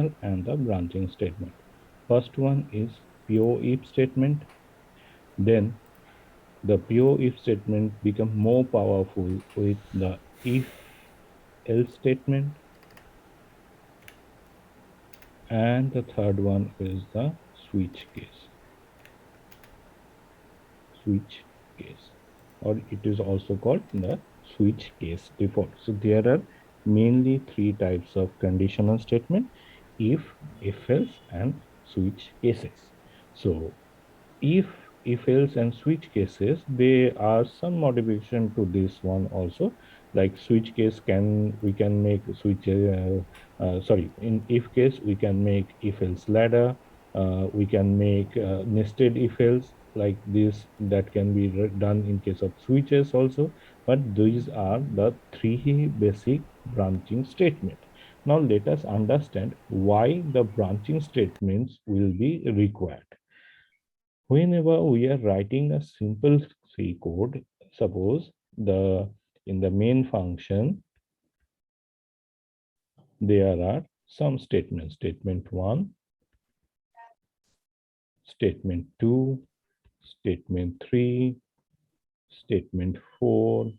conditional and the branching statement. First one is pure if statement. Then the pure if statement become more powerful with the if else statement. And the third one is the switch case. Switch case, or it is also called the switch case default. So there are mainly three types of conditional statement: if else, and switch cases. So if else and switch cases, there are some modification to this one also. Like switch case, we can make switch sorry, in if case we can make if else ladder. We can make nested if else like this, that can be done in case of switches also. But these are the three basic branching statement. Now let us understand why the branching statements will be required. Whenever we are writing a simple C code, suppose in the main function, there are some statements: statement 1, statement 2, statement 3, statement 4,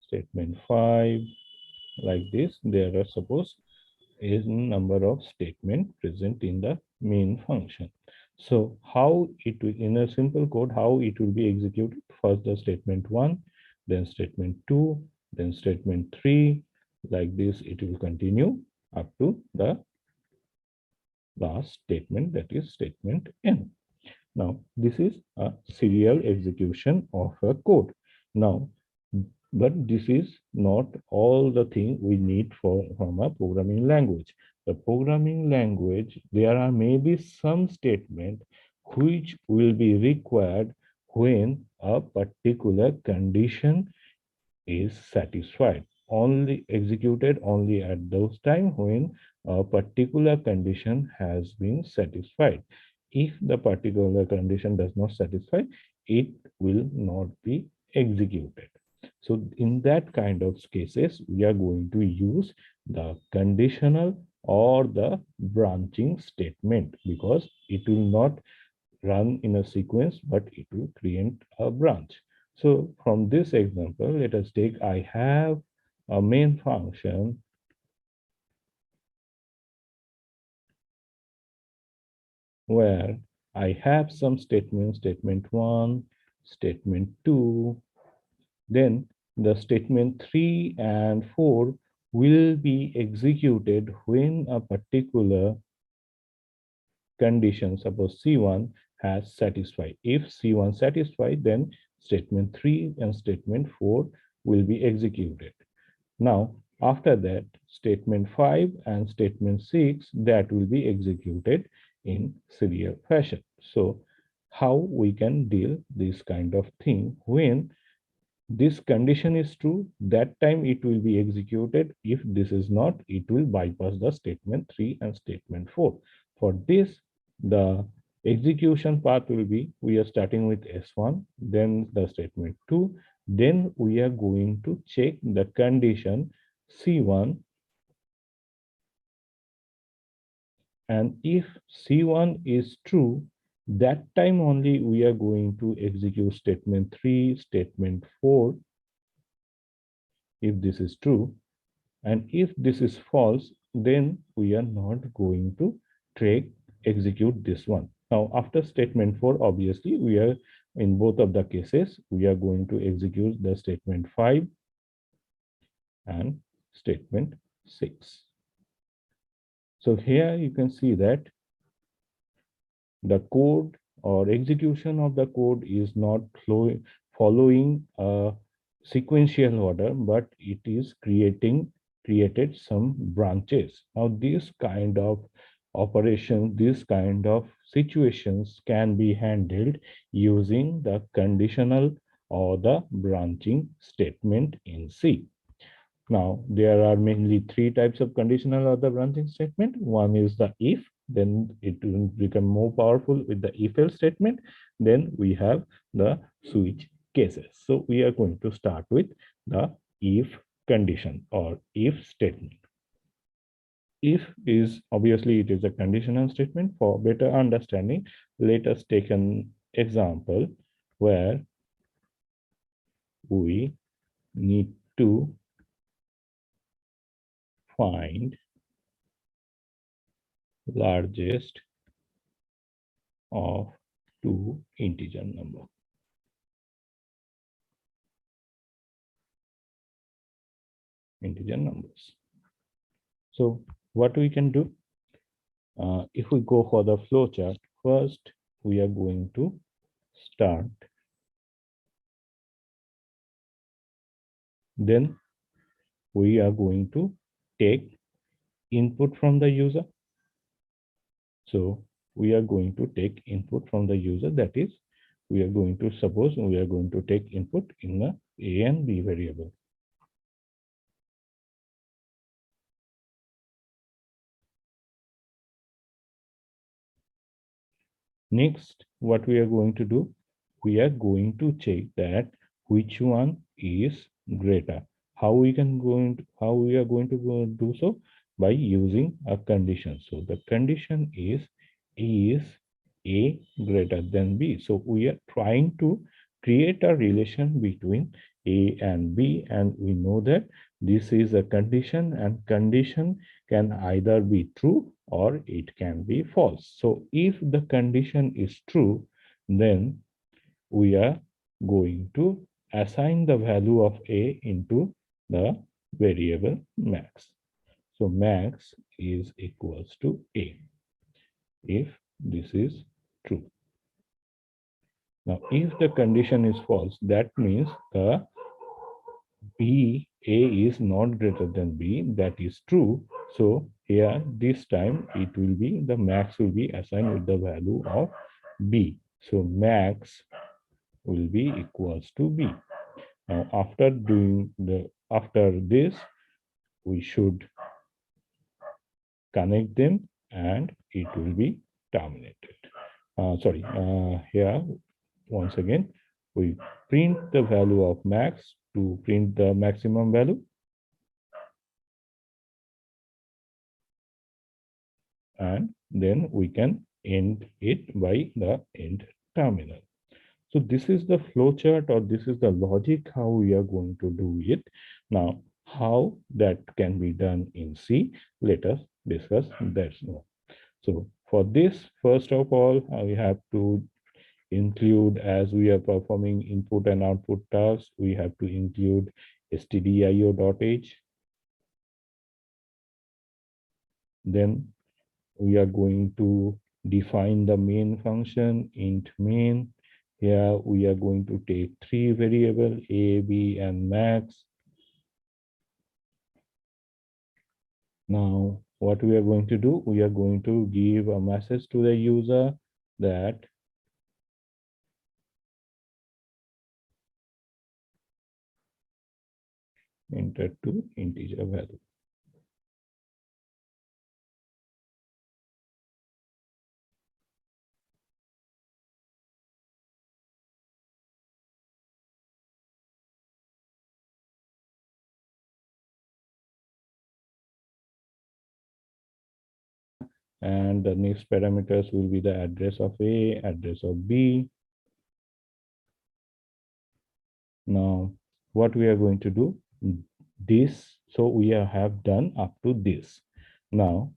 statement 5, like this. There are, suppose, is number of statements present in the main function. So how it will, in a simple code, how it will be executed? First the statement 1, then statement 2, then statement 3, like this it will continue up to the last statement, that is statement n. Now this is a serial execution of a code. Now, but this is not all the thing we need from a programming language. The programming language, there are maybe some statement which will be required when a particular condition is satisfied, only executed only at those time when a particular condition has been satisfied. If the particular condition does not satisfy, it will not be executed. So in that kind of cases, we are going to use the conditional or the branching statement, because it will not run in a sequence, but it will create a branch. So from this example, let us take, I have a main function where I have some statements: statement 1, statement 2, then the statement 3 and 4 will be executed when a particular condition, suppose C1, has satisfied. If C1 satisfied, then statement 3 and statement 4 will be executed. Now, after that, statement 5 and statement 6, that will be executed in serial fashion. So how we can deal this kind of thing? When this condition is true, that time it will be executed. If this is not, it will bypass the statement 3 and statement 4. For this, the execution path will be, we are starting with S1, then the statement 2, then we are going to check the condition C1, and if C1 is true, that time only we are going to execute statement 3, statement 4, if this is true. And if this is false, then we are not going to execute this one. Now, after statement 4, obviously, we are in both of the cases, we are going to execute the statement 5 and statement 6. So here you can see that the code or execution of the code is not following a sequential order, but it is created some branches. Now, this kind of operation, this kind of situations can be handled using the conditional or the branching statement in C. Now, there are mainly three types of conditional or the branching statement. One is the if, then it will become more powerful with the if else statement. Then we have the switch cases. So we are going to start with the if condition or if statement. If is obviously it is a conditional statement. For better understanding, let us take an example where we need to find largest of two integer numbers. So what we can do, if we go for the flowchart, first we are going to start, then we are going to take input from the user. So we are going to take input from the user, that is, we are going to suppose we are going to take input in the A and B variable. Next, what we are going to do, we are going to check that which one is greater. How we are going to do so? By using a condition. So the condition is A greater than B. So we are trying to create a relation between A and B, and we know that this is a condition, and condition can either be true or it can be false. So if the condition is true, then we are going to assign the value of A into the variable max. So max is equals to A if this is true. Now, if the condition is false, that means the A is not greater than B, that is true. So here, this time it will be, the max will be assigned with the value of B. So max will be equals to B. Now, after this, we should connect them and it will be terminated. Here, once again, we print the value of max to print the maximum value. And then we can end it by the end terminal. So this is the flowchart, or this is the logic how we are going to do it. Now, how that can be done in C, let us discuss that now. So for this, first of all, we have to include, as we are performing input and output tasks, we have to include stdio.h. Then we are going to define the main function, int main. Here we are going to take three variables, A, B, and max. Now, what we are going to do, we are going to give a message to the user that enter to integer value. And the next parameters will be the address of A, address of B. Now, what we are going to do, this, so we have done up to this. Now,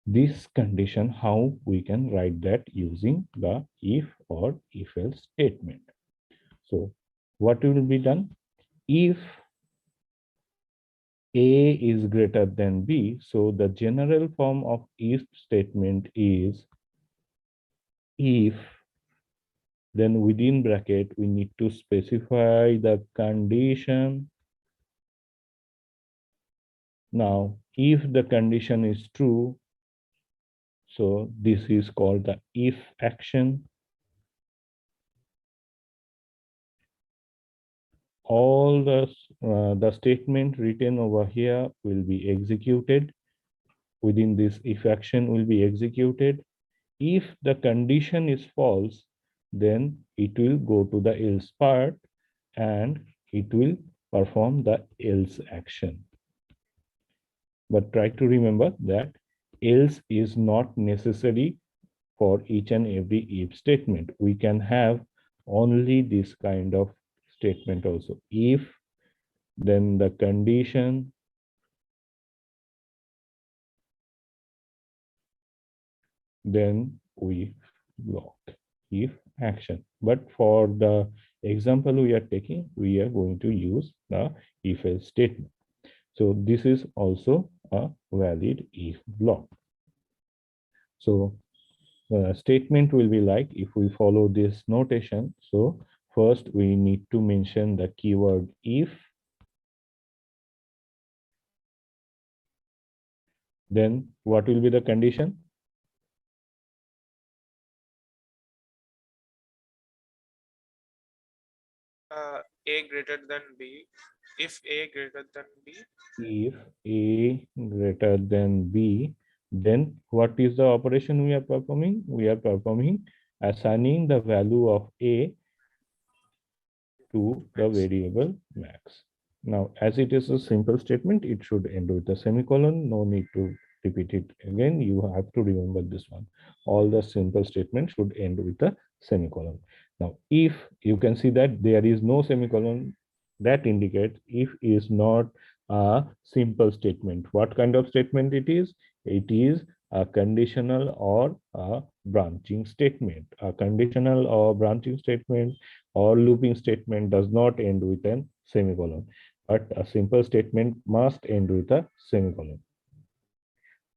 this condition, how we can write that using the if or if else statement. So what will be done? If A is greater than B, so the general form of if statement is if, then within bracket we need to specify the condition. Now, if the condition is true, so this is called the if action. All the statement written over here will be executed. Within this if action will be executed. If the condition is false, then it will go to the else part and it will perform the else action. But try to remember that else is not necessary for each and every if statement. We can have only this kind of statement also. If, then the condition, then we block if action. But for the example we are taking, we are going to use the if else statement. So this is also a valid if block. So statement will be like, if we follow this notation, so first we need to mention the keyword if, then what will be the condition? A greater than B. If A greater than B. If A greater than B, then what is the operation we are performing? We are performing assigning the value of A to the Max. variable max. Now, as it is a simple statement, it should end with a semicolon. No need to repeat it again. You have to remember this one. All the simple statements should end with a semicolon. Now, if you can see that there is no semicolon, that indicates if is not a simple statement. What kind of statement it is? It is a conditional or a branching statement. A conditional or branching statement or looping statement does not end with an semicolon, but a simple statement must end with a semicolon.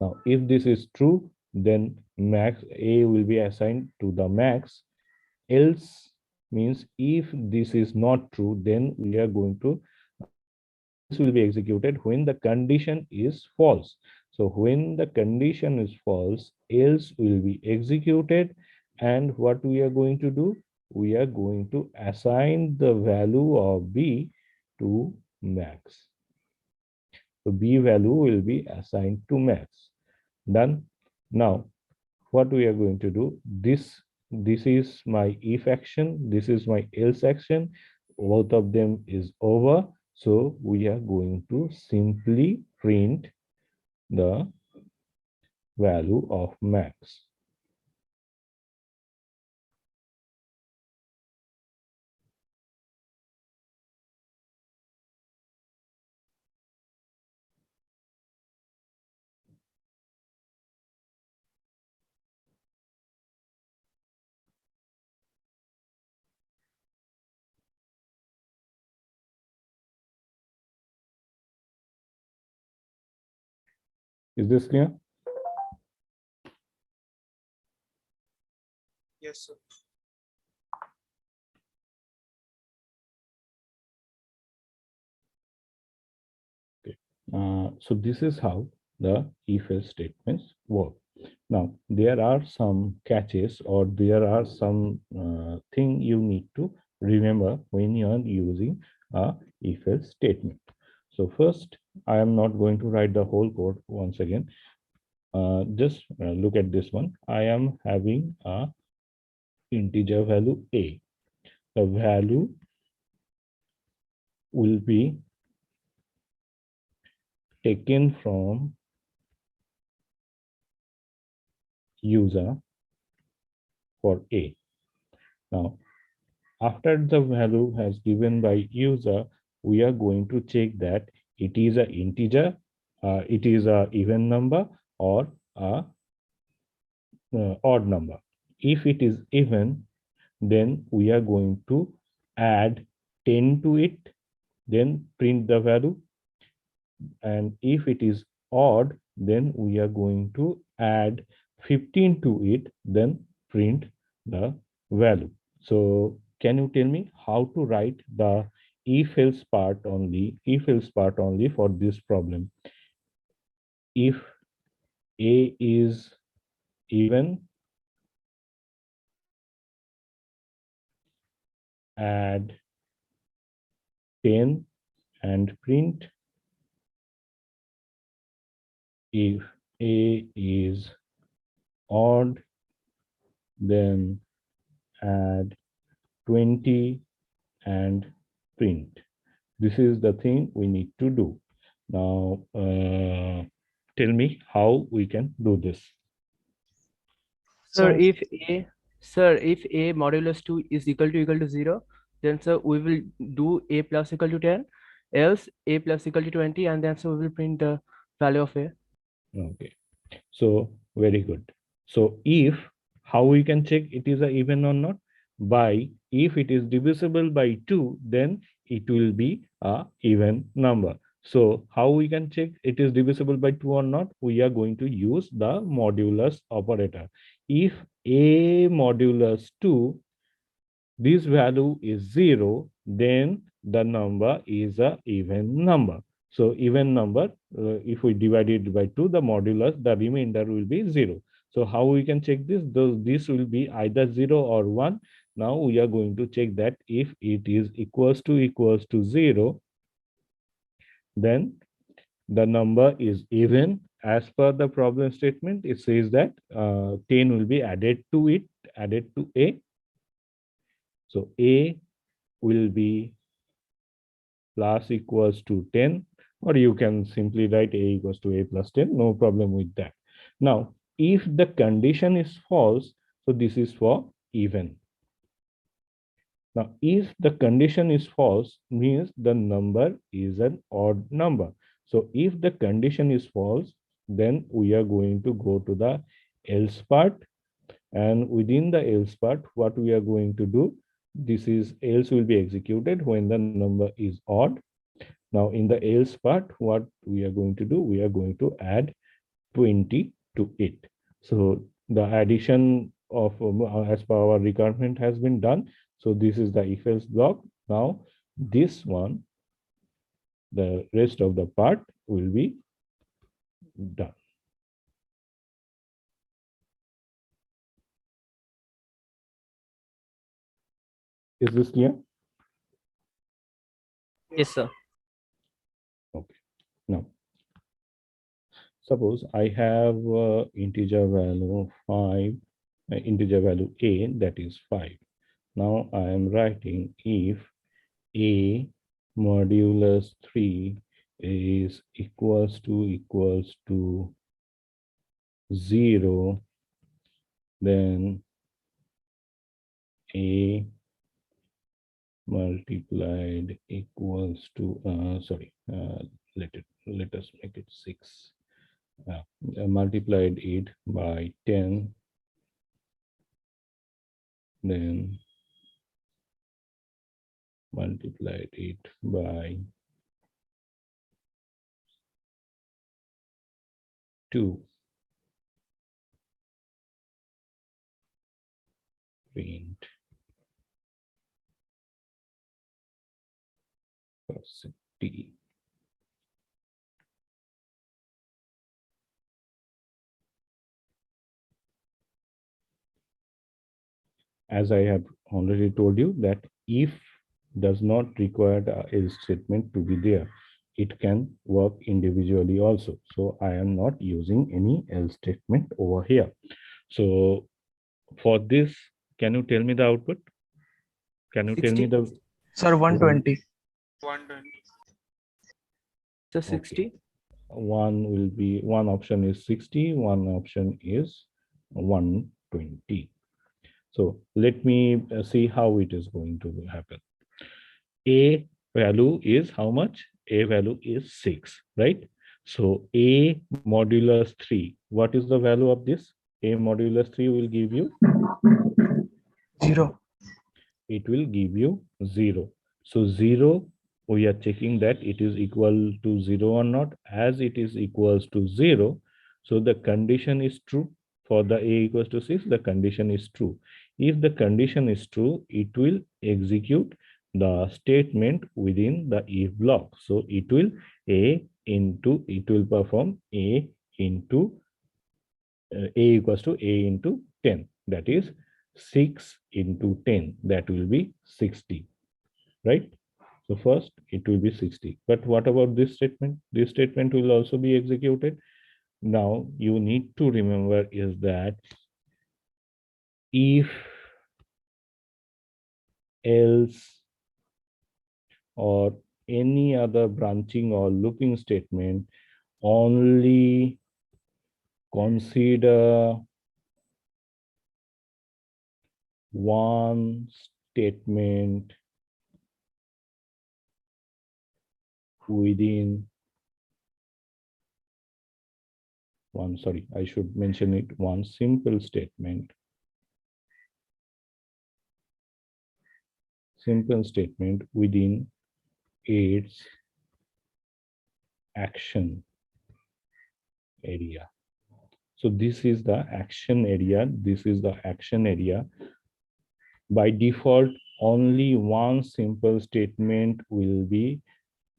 Now, if this is true, then max A will be assigned to the max. Else means if this is not true, then we are going to else will be executed when the condition is false. So when the condition is false, else will be executed. And what we are going to do? We are going to assign the value of B to max. So B value will be assigned to max. Done. Now, what we are going to do? This is my if action. This is my else action. Both of them is over. So we are going to simply print the value of max. Is this clear? Yes, sir. Okay. So this is how the if-else statements work. Now, there are some catches or there are some thing you need to remember when you are using a if-else statement. So first, I am not going to write the whole code once again. Just look at this one. I am having a integer value a. The value will be taken from user for a. Now, after the value has given by user, we are going to check that it is an integer, it is a even number or a odd number. If it is even, then we are going to add 10 to it, then print the value. And if it is odd, then we are going to add 15 to it, then print the value. So can you tell me how to write the if else part only for this problem? If a is even, add 10 and print. If a is odd, then add 20 and print. This is the thing we need to do. Now, tell me how we can do this. Sir, So if a modulus 2 is equal to 0, then sir we will do a plus equal to 10, else a plus equal to 20, and then so we will print the value of a. Okay, so very good. So if, how we can check it is a even or not? By, if it is divisible by 2, then it will be a even number. So how we can check it is divisible by 2 or not? We are going to use the modulus operator. If a modulus 2, this value is 0, then the number is a even number. So even number, if we divide it by 2, the modulus, the remainder will be 0. So how we can check this? This will be either 0 or 1. Now we are going to check that if it is equals to 0, then the number is even. As per the problem statement, it says that 10 will be added to it, added to a. So a will be plus equals to 10, or you can simply write a equals to a plus 10, no problem with that. Now, if the condition is false, so this is for even. Now, if the condition is false, means the number is an odd number. So if the condition is false, then we are going to go to the else part, and within the else part, what we are going to do, this is else will be executed when the number is odd. Now in the else part, what we are going to do, we are going to add 20 to it. So the addition of as per our requirement has been done. So this is the if else block. Now this one, the rest of the part will be done. Is this clear? Yes, sir. Okay. Now suppose I have integer value 5, integer value a, that is 5. Now I am writing if a modulus 3 is equals to 0, then a multiplied equals to let us make it 6. Multiplied it by 10, then multiplied it by 2, print %t. As I have already told you that if does not require the else statement to be there, it can work individually also. So I am not using any else statement over here. So for this, can you tell me the output? Can you tell me 60. the Sir, one? 120. 120. So Okay. 60. One will be, one option is 60, one option is 120. So let me see how it is going to happen. A value is how much? A value is 6, right? So A modulus 3, what is the value of this? A modulus 3 will give you, 0. it will give you 0. So 0, we are checking that it is equal to 0 or not. As it is equals to 0, so the condition is true. For the a equals to 6, the condition is true. If the condition is true, it will execute the statement within the if block. So it will it will perform a into a equals to a into 10. That is 6 into 10. That will be 60, right? So first it will be 60. But what about this statement? This statement will also be executed. Now you need to remember is that if, else, or any other branching or looping statement only consider one statement within one, sorry, I should mention it, one simple statement within its action area. So this is the action area. This is the action area. By default, only one simple statement will be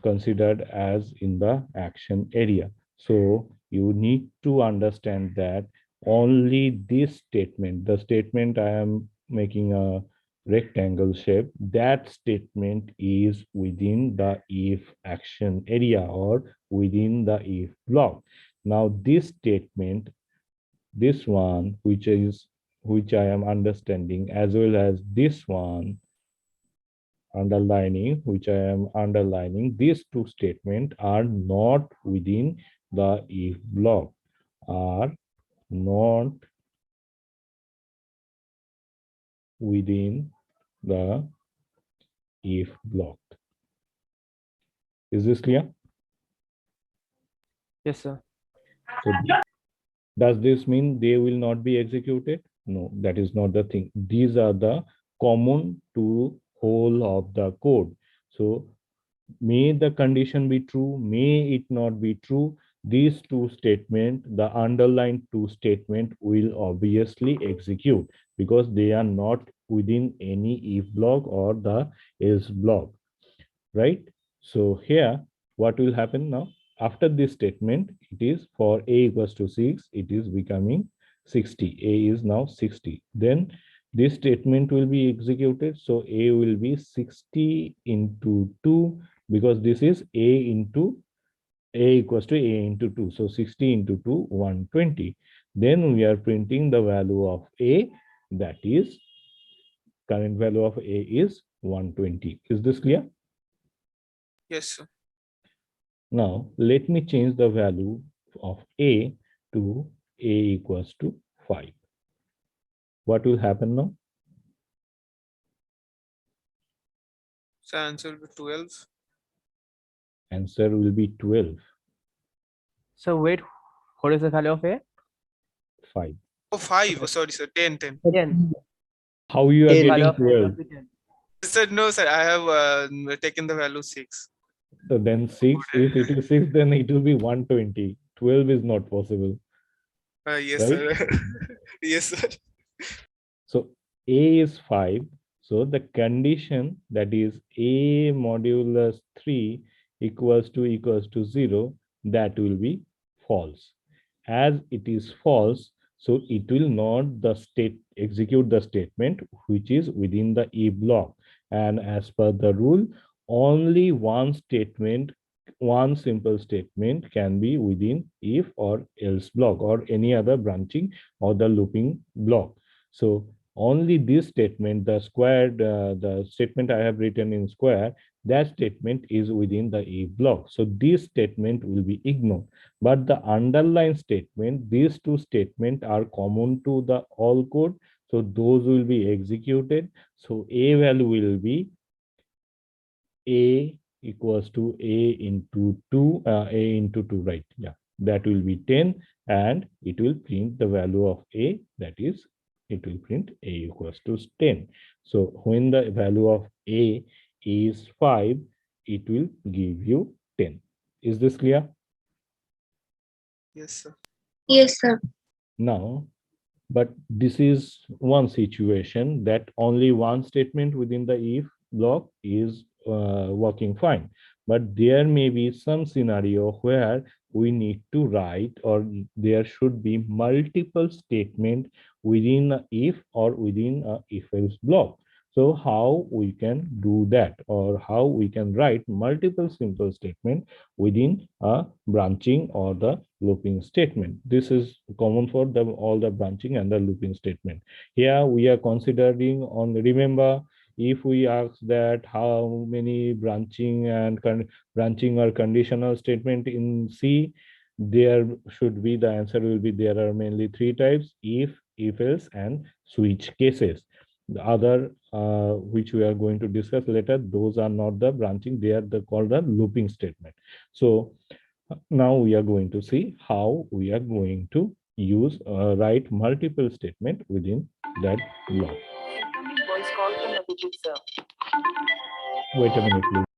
considered as in the action area. So you need to understand that only this statement, the statement I am making a rectangle shape, that statement is within the if action area or within the if block. Now this statement, this one, which I am understanding, as well as this one, underlining, which I am underlining, these two statements are not within the if block, are not within the if block. Is this clear? Yes, sir. So does this mean they will not be executed? No, that is not the thing. These are the common to whole of the code. So may the condition be true, may it not be true, these two statements, the underlined two statement will obviously execute because they are not within any if block or the else block, right? So here, what will happen now? After this statement, it is for a equals to 6, it is becoming 60. A is now 60. Then this statement will be executed. So a will be 60 into 2 because this is a into a equals to a into 2. So 60 into 2, 120. Then we are printing the value of a, that is current value of a is 120. Is this clear? Yes, sir. Now, let me change the value of a to a equals to 5. What will happen now? So answer will be 12. Answer will be 12, So wait, what is the value of a? 5. Oh, 5. Oh, sorry, sir. 10, 10. 10. How you are Value getting of a 12? must be 10. Sir, no, sir. I have taken the value 6. So then 6, if it is 6, then it will be 120. 12 is not possible, Yes, right? sir. Yes, sir. So a is 5. So the condition, that is a modulus 3 equals to 0, that will be false. As it is false, so it will not the state execute the statement which is within the if block. And as per the rule, only one statement, one simple statement can be within if or else block or any other branching or the looping block. So only this statement, the squared, the statement I have written in square, that statement is within the if block. So this statement will be ignored. But the underline statement, these two statements are common to the all code. So those will be executed. So a value will be a equals to a into 2, a into 2, right? Yeah, that will be 10, and it will print the value of a, that is, it will print a equals to 10. So when the value of a is 5, it will give you 10. Is this clear? Yes, sir. Yes, sir. Now, but this is one situation that only one statement within the if block is working fine. But there may be some scenario where we need to write, or there should be multiple statement within a if or within a if else block. So how we can do that, or how we can write multiple simple statement within a branching or the looping statement. This is common for all the branching and the looping statement. Here we are considering on, remember, if we ask that how many branching and branching or conditional statement in C, there should be, the answer will be, there are mainly three types: if else, and switch cases. The other which we are going to discuss later, those are not the branching, they are called the looping statement. So now we are going to see how we are going to use write multiple statement within that block. Wait a minute, please.